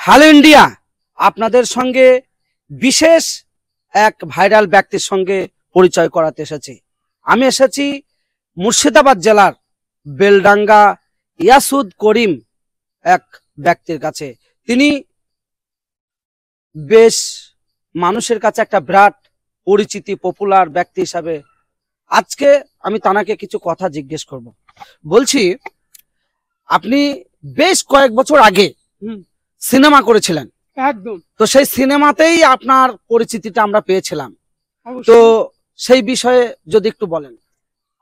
Hello India, আপনাদের সঙ্গে বিশেষ এক ভাইরাল ব্যক্তির সঙ্গে পরিচয় করাতে এসেছি। আমি এসেছি মুর্শিদাবাদ জেলার বেলডাঙ্গা ইয়াসুদ করিম এক ব্যক্তির কাছে। তিনি বেশ মানুষের কাছে একটা বিরাট পরিচিতি, পপুলার ব্যক্তি হিসাবে আজকে আমি তানাকে কিছু কথা জিজ্ঞেস করব। বলছি, আপনি বেশ কয়েক বছর আগে সিনেমা করেছিলেন। একদম। তো সেই সিনেমাতেই আপনার পরিচিতিটা আমরা পেয়েছিলাম। তো সেই বিষয়ে যদি একটু বলেন।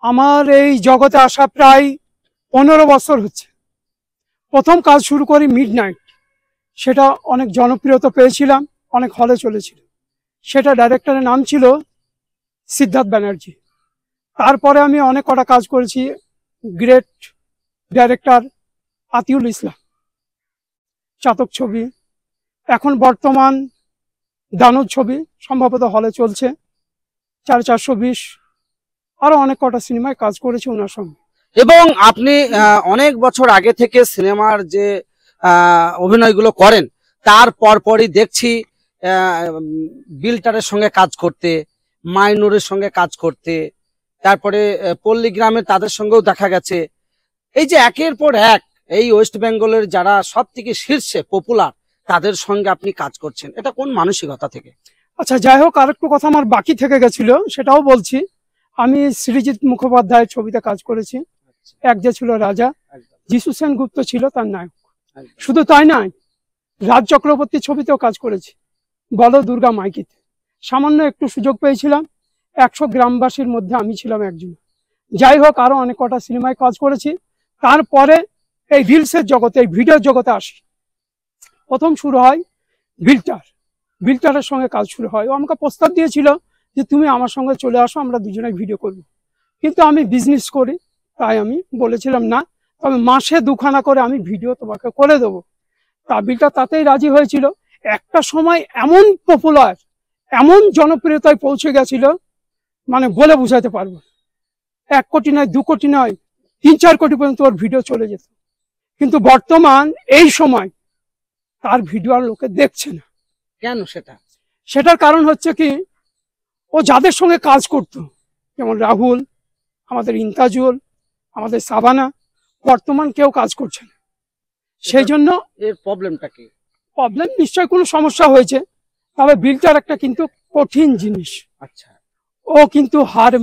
আমার এই জগতে আসা প্রায় 15 বছর হচ্ছে। প্রথম কাজ শুরু করি মিডনাইট, সেটা অনেক জনপ্রিয়তা পেয়েছিলাম, অনেক হলে চলেছিল। সেটা ডাইরেক্টরের নাম ছিল সিদ্ধার্থ ব্যানার্জি। তারপরে আমি অনেক কটা কাজ করেছি, গ্রেট ডাইরেক্টর আতিউল ইসলাম, চাতক ছবি, এখন বর্তমান দানব ছবি সম্ভবত হলে চলছে, 420, আরো অনেক কটা সিনেমায় কাজ করেছি ওনার সঙ্গে। এবং আপনি অনেক বছর আগে থেকে সিনেমার যে অভিনয়গুলো করেন, তার পরপরই দেখছি বিল্টারের সঙ্গে কাজ করতে, মাইনুরের সঙ্গে কাজ করতে, তারপরে পল্লীগ্রামে তাদের সঙ্গেও দেখা গেছে। এই যে একের পর এক এই ওয়েস্ট বেঙ্গলের যারা সব থেকে শীর্ষে পপুলার, তাদের সঙ্গে আপনি কাজ করছেন, এটা কোন মানসিকতা থেকে? আচ্ছা, যাই হোক, আরেকটু কথা আমার বাকি থেকে গেছিল, সেটাও বলছি। আমি সৃজিত মুখোপাধ্যায়ের ছবিতে কাজ করেছি। এক যে ছিল রাজা, যিশু সেনগুপ্ত ছিল তার নায়ক। শুধু তাই নয়, রাজ চক্রবর্তী ছবিতেও কাজ করেছি, বলো দুর্গা মাইকিতে। সামান্য একটু সুযোগ পেয়েছিলাম, 100 গ্রামবাসীর মধ্যে আমি ছিলাম একজন। যাই হোক, আরো অনেক কটা সিনেমায় কাজ করেছি। তারপরে এই রিলসের জগতে, এই ভিডিওর জগতে আসি। প্রথম শুরু হয় বিল্টারের সঙ্গে কাজ শুরু হয়। ও আমাকে প্রস্তাব দিয়েছিল যে তুমি আমার সঙ্গে চলে আসো, আমরা দুজনে ভিডিও করব। কিন্তু আমি বিজনেস করি, তাই আমি বলেছিলাম না, তবে মাসে 2খানা করে আমি ভিডিও তোমাকে করে দেবো। তা বিল্টার তাতেই রাজি হয়েছিল। একটা সময় এমন পপুলার, এমন জনপ্রিয়তায় পৌঁছে গেছিল, মানে বলে বুঝাতে পারবো। 1 কোটি নয়, 2 কোটি নয়, 3-4 কোটি পর্যন্ত ওর ভিডিও চলে যেত। কিন্তু বর্তমান এই সময় তার ভিডিও আর লোকে দেখছে না। কেন? সেটার কারণ হচ্ছে কি, ও যাদের সঙ্গে কাজ করতো, যেমন রাহুল, আমাদের ইন্তাজুল, আমাদের সাবানা, বর্তমান কেউ কাজ করছে না। সেই জন্য এর প্রবলেমটা কি? প্রবলেম নিশ্চয় কোনো সমস্যা হয়েছে, তবে বিল্টার একটা কিন্তু কঠিন জিনিস। আচ্ছা, ও কিন্তু হার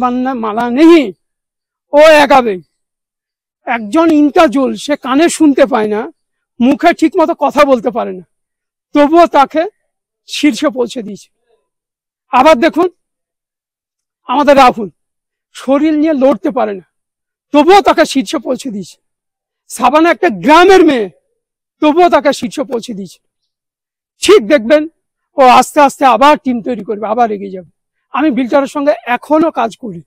মানা নেই, ও এগাবে। একজন ইন্তাজুল, সে কানে শুনতে পায় না, মুখে ঠিক মতো কথা বলতে পারে না, তবুও তাকে শীর্ষে পৌঁছে দিয়েছে। আবার দেখুন আমাদের রাহুল, শরীর নিয়ে লড়তে পারে না, তবুও তাকে শীর্ষে পৌঁছে দিয়েছে। সাবানা একটা গ্রামের মেয়ে, তবুও তাকে শীর্ষে পৌঁছে দিয়েছে। ঠিক দেখবেন ও আস্তে আস্তে আবার টিম তৈরি করবে, আবার এগিয়ে যাবে। আমি বিল্টারের সঙ্গে এখনো কাজ করি।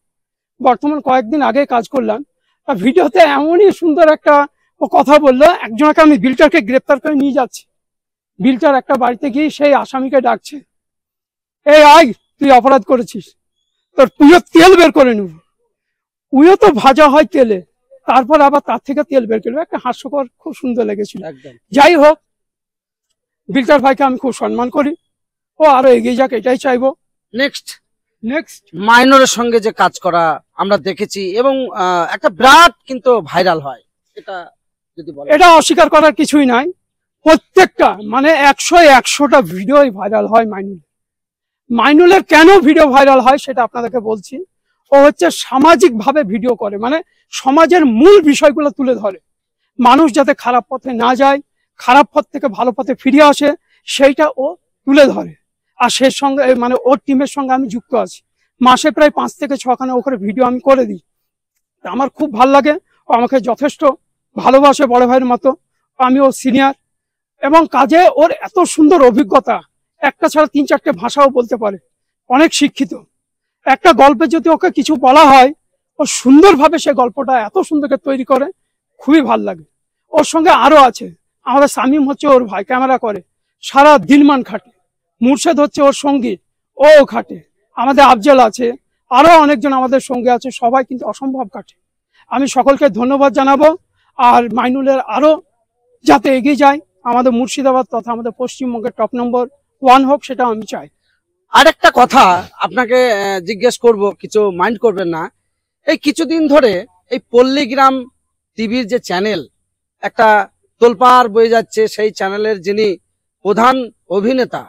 বর্তমান কয়েকদিন আগে কাজ করলাম, ভিডিওতে এমনই সুন্দর একটা ও কথা বললো, একজনকে আমি বিল্টারকে গ্রেপ্তার করে নিয়ে যাচ্ছি। বিল্টার একটা বাড়িতে গিয়ে সেই আসামিকে ডাকছে, এই আয়, তুই অপরাধ করেছিস, তোর পুজো তেল বের করে নেব। উইও তো ভাজা হয় তেলে, তারপর আবার তার থেকে তেল বের করবে। একটা হাস্যকর, খুব সুন্দর লেগেছিল। যাই হোক, বিল্টার ভাইকে আমি খুব সম্মান করি, ও আরো এগিয়ে যাক, এটাই চাইবো। নেক্সট মাইনরের সঙ্গে যে কাজ করা আমরা দেখেছি, এবং একটা বিরাট কিন্তু ভাইরাল হয়, এটা যদি বলেন। এটা অস্বীকার করার কিছুই নাই, প্রত্যেকটা মানে 100-100টা ভিডিওই ভাইরাল হয় মাইনুলের। কেন ভিডিও ভাইরাল হয় সেটা আপনাদেরকে বলছি। ও হচ্ছে সামাজিক ভাবে ভিডিও করে, মানে সমাজের মূল বিষয়গুলো তুলে ধরে, মানুষ যাতে খারাপ পথে না যায়, খারাপ পথ থেকে ভালো পথে ফিরে আসে, সেইটা ও তুলে ধরে। আর সে সঙ্গে মানে ওর টিমের সঙ্গে আমি যুক্ত আছি। মাসে প্রায় 5 থেকে 6খানা ওখানে ভিডিও আমি করে দিই। আমার খুব ভাল লাগে, ও আমাকে যথেষ্ট ভালোবাসে, বড় ভাইয়ের মতো। আমি ওর সিনিয়র, এবং কাজে ওর এত সুন্দর অভিজ্ঞতা, একটা ছাড়া 3-4টে ভাষাও বলতে পারে, অনেক শিক্ষিত। একটা গল্পে যদি ওকে কিছু বলা হয়, ও সুন্দরভাবে সে গল্পটা এত সুন্দর তৈরি করে, খুবই ভাল লাগে। ওর সঙ্গে আরো আছে আমাদের শামীম, হচ্ছে ওর ভাই, ক্যামেরা করে, সারা দিনমান খাটে। মুর্শেদ হচ্ছে ওর সঙ্গী, ও খাটে। আমাদের আফজল আছে, আরো অনেকজন আমাদের সঙ্গে আছে, সবাই কিন্তু অসম্ভব কাটে। আমি সকলকে ধন্যবাদ জানাবো, আর মাইনুলের আরো যাতে এগিয়ে যায় আমাদের মুর্শিদাবাদ তথা আমাদের পশ্চিমবঙ্গের টপ নম্বর 1 হোক, সেটা আমি চাই। আরেকটা কথা আপনাকে জিজ্ঞেস করব, কিছু মাইন্ড করবেন না। এই কিছুদিন ধরে এই পল্লীগ্রাম টিভির যে চ্যানেল একটা তোলপাড় বয়ে যাচ্ছে, সেই চ্যানেলের যিনি প্রধান অভিনেতা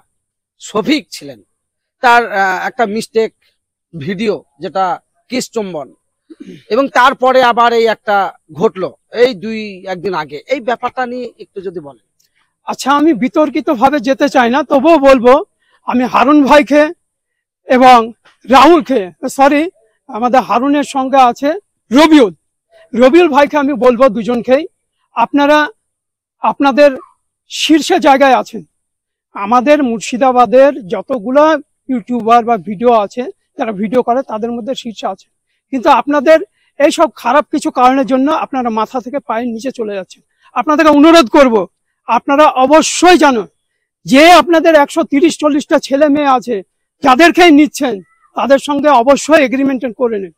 শফিক ছিলেন, তার একটা মিস্টেক ভিডিও, যেটা কিসচুম্বন, এবং তারপরে আবার এই একটা ঘটলো এই 2-1 দিন আগে। এই ব্যাপারটা নিয়ে একটু যদি বলেন। আচ্ছা, আমি বিতর্কিত ভাবে যেতে চাই না, তবুও বলবো আমি হারুন ভাইকে এবং রাহুলকে, সরি আমাদের হারুনের সঙ্গে আছে রবিউল ভাইকে আমি বলবো, দুজনকেই আপনারা আপনাদের শীর্ষে জায়গায় আছেন। আমাদের মুর্শিদাবাদের যতগুলো ইউটিউবার বা ভিডিও আছে, যারা ভিডিও করে, তাদের মধ্যে শীর্ষে আছে, কিন্তু আপনাদের এইসব খারাপ কিছু কারণের জন্য আপনারা মাথা থেকে পায়ের নিচে চলে যাচ্ছেন। আপনাদেরকে অনুরোধ করব, আপনারা অবশ্যই জানো যে আপনাদের 130-40টা ছেলে মেয়ে আছে, যাদেরকেই নিচ্ছেন তাদের সঙ্গে অবশ্যই এগ্রিমেন্ট করে নিন,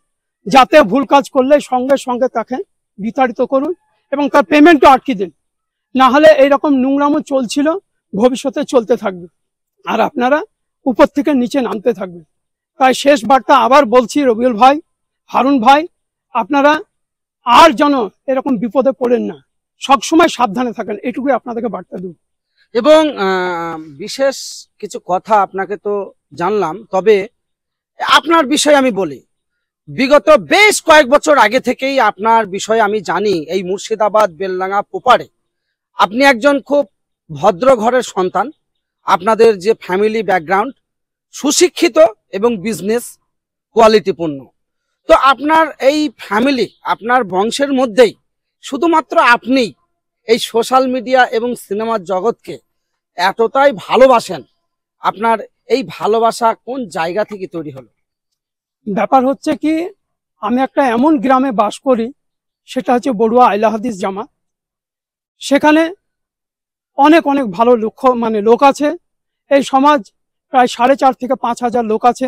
যাতে ভুল কাজ করলে সঙ্গে সঙ্গে তাকে বিতাড়িত করুন এবং তার পেমেন্টও আটকে দিন। না হলে এইরকম নোংরামো চলছিল, ভবিষ্যতে চলতে থাকবে, আর আপনারা উপর থেকে নিচে নামতে থাকবেন। তাই শেষ বার্তা আবার বলছি, রবিউল ভাই, হারুন ভাই, আপনারা আর যেন এরকম বিপদে পড়েন না, সবসময় সাবধানে থাকেন, এটুকুই আপনাদেরকে বার্তা দেব। এবং বিশেষ কিছু কথা আপনাকে তো জানলাম, তবে আপনার বিষয়ে আমি বলি, বিগত বেশ কয়েক বছর আগে থেকেই আপনার বিষয়ে আমি জানি। এই মুর্শিদাবাদ বেলডাঙ্গা পোপারে আপনি একজন খুব ভদ্র ঘরের সন্তান। আপনাদের যে ফ্যামিলি ব্যাকগ্রাউন্ড সুশিক্ষিত এবং বিজনেস কোয়ালিটিপূর্ণ। তো আপনার এই ফ্যামিলি, আপনার বংশের মধ্যেই শুধুমাত্র আপনি এই সোশ্যাল মিডিয়া এবং সিনেমার জগৎকে এতটাই ভালোবাসেন। আপনার এই ভালোবাসা কোন জায়গা থেকে তৈরি হলো? ব্যাপার হচ্ছে কি, আমি একটা এমন গ্রামে বাস করি, সেটা হচ্ছে বড়ুয়া আইলা হাদিস জামাত। সেখানে অনেক অনেক ভালো লোক আছে। এই সমাজ প্রায় 4.5 থেকে 5 হাজার লোক আছে।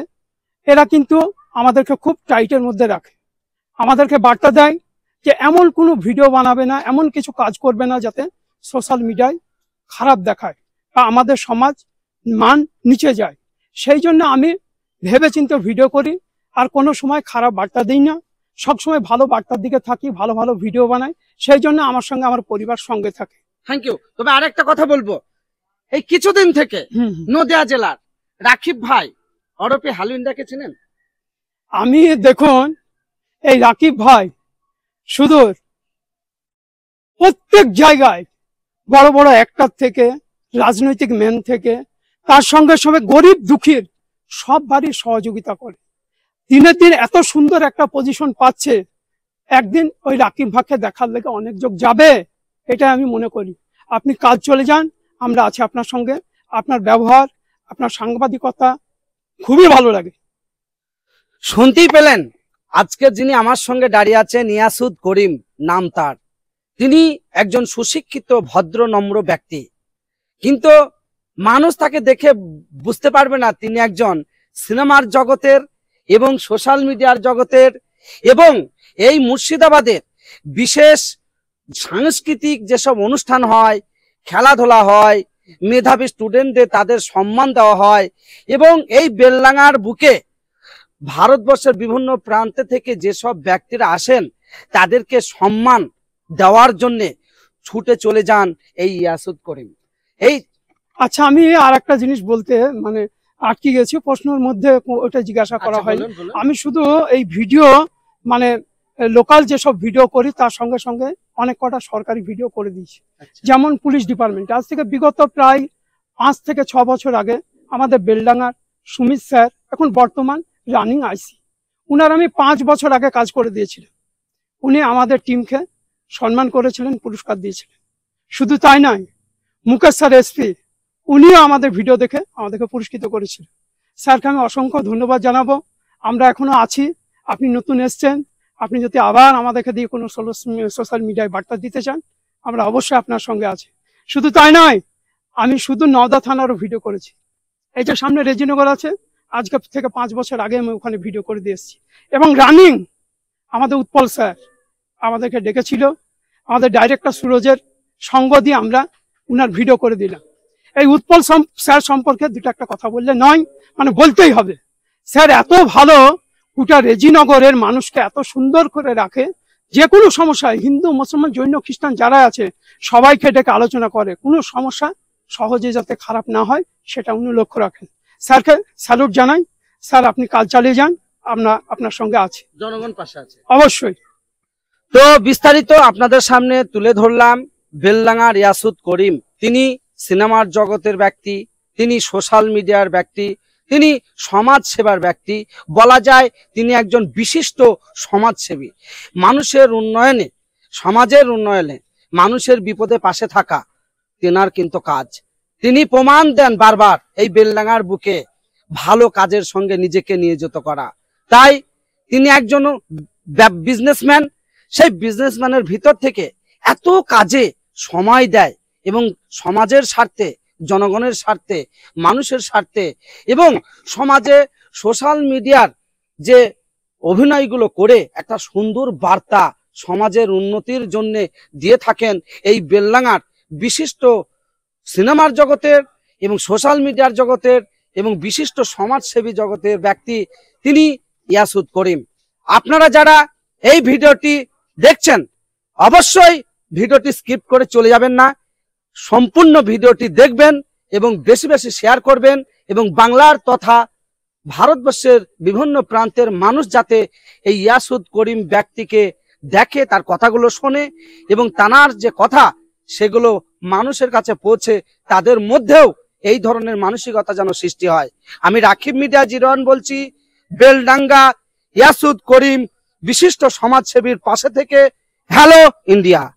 এরা কিন্তু আমাদেরকে খুব টাইটের মধ্যে রাখে, আমাদেরকে বার্তা দেয় যে এমন কোনো ভিডিও বানাবে না, এমন কিছু কাজ করবে না যাতে সোশ্যাল মিডিয়ায় খারাপ দেখায় বা আমাদের সমাজ মান নিচে যায়। সেই জন্য আমি ভেবেচিন্তে ভিডিও করি, আর কোনো সময় খারাপ বার্তা দিই না, সবসময় ভালো বার্তার দিকে থাকি, ভালো ভালো ভিডিও বানাই। সেই জন্য আমার সঙ্গে আমার পরিবার সঙ্গে থাকে। Thank you. তবে আরেকটা কথা বলবো, এই কিছুদিন থেকে নদিয়া জেলার রাকিব ভাই ওরফে হালুইন্ডাকে চেনেন? আমি দেখুন, এই রাকিব ভাই শুধু প্রত্যেক জায়গায় বড় বড় অ্যাক্টর থেকে, রাজনৈতিক ম্যান থেকে, তার সঙ্গে সঙ্গে গরিব দুঃখীর সব বাড়ির সহযোগিতা করে। দিনের দিন এত সুন্দর একটা পজিশন পাচ্ছে, একদিন ওই রাকিব ভাইকে দেখার লেগে অনেক লোক যাবে, এটা আমি মনে করি। আপনি কাজ চলে যান, আমরা আছি আপনার সঙ্গে। আপনার ব্যবহার, আপনার সাংবাদিকতা খুবই ভালো লাগে। শুনতেই পেলেন, আজকে যিনি আমার সঙ্গে দাঁড়িয়ে আছে, নিয়াসুদ করিম নাম তার। তিনি একজন সুশিক্ষিত ভদ্র নম্র ব্যক্তি, কিন্তু মানুষ তাকে দেখে বুঝতে পারবে না তিনি একজন সিনেমার জগতের এবং সোশ্যাল মিডিয়ার জগতের এবং এই মুর্শিদাবাদের বিশেষ সাংস্কৃতিক যেসব অনুষ্ঠান হয়, খেলাধুলা হয়, মেধাবী স্টুডেন্টদের তাদের সম্মান দেওয়া হয়, এবং এই বেলডাঙ্গার বুকে ভারতবর্ষের বিভিন্ন প্রান্ত থেকে যেসব ব্যক্তিরা আসেন তাদেরকে সম্মান দেওয়ার জন্য ছুটে চলে যান এই ইয়াসুদ করিম। এই আচ্ছা, আমি আর একটা জিনিস বলতে আটকে গেছি, প্রশ্নের মধ্যে ওটা জিজ্ঞাসা করা হয়নি। আমি শুধু এই ভিডিও লোকাল যেসব ভিডিও করি, তার সঙ্গে সঙ্গে অনেক কটা সরকারি ভিডিও করে দিয়েছি। যেমন পুলিশ ডিপার্টমেন্ট, আজ থেকে বিগত প্রায় 5 থেকে 6 বছর আগে আমাদের বেলডাঙ্গার সুমিত স্যার, এখন বর্তমান রানিং আইসি, উনার আমি 5 বছর আগে কাজ করে দিয়েছিলাম। উনি আমাদের টিমকে সম্মান করেছিলেন, পুরস্কার দিয়েছিলেন। শুধু তাই নয়, মুকেশ স্যার এসপি, উনিও আমাদের ভিডিও দেখে আমাদেরকে পুরস্কৃত করেছিলেন। স্যারকে আমি অসংখ্য ধন্যবাদ জানাবো। আমরা এখনো আছি, আপনি নতুন এসছেন, আপনি যদি আবার আমাদেরকে দিয়ে কোনো সোশ্যাল মিডিয়ায় বার্তা দিতে চান, আমরা অবশ্যই আপনার সঙ্গে আছি। শুধু তাই নয়, আমি শুধু নওদা থানারও ভিডিও করেছি। এই যে সামনে রেজিনগর আছে, আজকে থেকে 5 বছর আগে আমি ওখানে ভিডিও করে দিয়ে এসেছি। এবং রানিং আমাদের উৎপল স্যার আমাদেরকে ডেকেছিল, আমাদের ডাইরেক্টর সুরজের সঙ্গ দিয়ে আমরা উনার ভিডিও করে দিলাম। এই উৎপল স্যার সম্পর্কে দুটো একটা কথা বললে নয়, মানে বলতেই হবে। স্যার এত ভালো, গোটা রেজিনগরের মানুষকে এত সুন্দর করে রাখে। যে কোনো সমস্যায় হিন্দু মুসলমান জৈন খ্রিস্টান যারা আছে সবাইকে ডেকে আলোচনা করে, কোনো সমস্যা সহজে যাতে খারাপ না হয় সেটা উনি লক্ষ্য রাখেন। স্যারকে স্যালুট জানাই। স্যার আপনি কাজ চালিয়ে যান, আমরা আপনার সঙ্গে আছি, জনগণ পাশে আছে অবশ্যই। তো বিস্তারিত আপনাদের সামনে তুলে ধরলাম বেলডাঙ্গার ইয়াসুদ করিম। তিনি সিনেমার জগতের ব্যক্তি, তিনি সোশ্যাল মিডিয়ার ব্যক্তি, তিনি সমাজ সেবার ব্যক্তি। বলা যায় তিনি একজন বিশিষ্ট সমাজসেবী। মানুষের উন্নয়নে, সমাজের উন্নয়নে, মানুষের বিপদে পাশে থাকা তেনার কিন্তু কাজ। তিনি প্রমাণ দেন বারবার এই বেলডাঙ্গার বুকে ভালো কাজের সঙ্গে নিজেকে নিয়োজিত করা। তাই তিনি একজন বিজনেসম্যান। সেই বিজনেসম্যানের ভিতর থেকে এত কাজে সময় দেয় এবং সমাজের স্বার্থে, জনগণের স্বার্থে, মানুষের স্বার্থে এবং সমাজে সোশ্যাল মিডিয়ার যে অভিনয়গুলো করে একটা সুন্দর বার্তা সমাজের উন্নতির জন্য দিয়ে থাকেন এই বেলডাঙ্গার বিশিষ্ট সিনেমার জগতের এবং সোশ্যাল মিডিয়ার জগতের এবং বিশিষ্ট সমাজসেবী জগতের ব্যক্তি তিনি ইয়াসুদ করিম। আপনারা যারা এই ভিডিওটি দেখছেন অবশ্যই ভিডিওটি স্কিপ করে চলে যাবেন না, সম্পূর্ণ ভিডিওটি দেখবেন এবং বেশি বেশি শেয়ার করবেন এবং বাংলার তথা ভারতবর্ষের বিভিন্ন প্রান্তের মানুষ যাতে এই ইয়াসুদ করিম ব্যক্তিকে দেখে, তার কথাগুলো শোনে এবং তানার যে কথা সেগুলো মানুষের কাছে পৌঁছে তাদের মধ্যেও এই ধরনের মানসিকতা যেন সৃষ্টি হয়। আমি রাকিব মিডিয়া 01 বলছি, বেলডাঙ্গা ইয়াসুদ করিম বিশিষ্ট সমাজসেবীর পাশে থেকে। Hello India.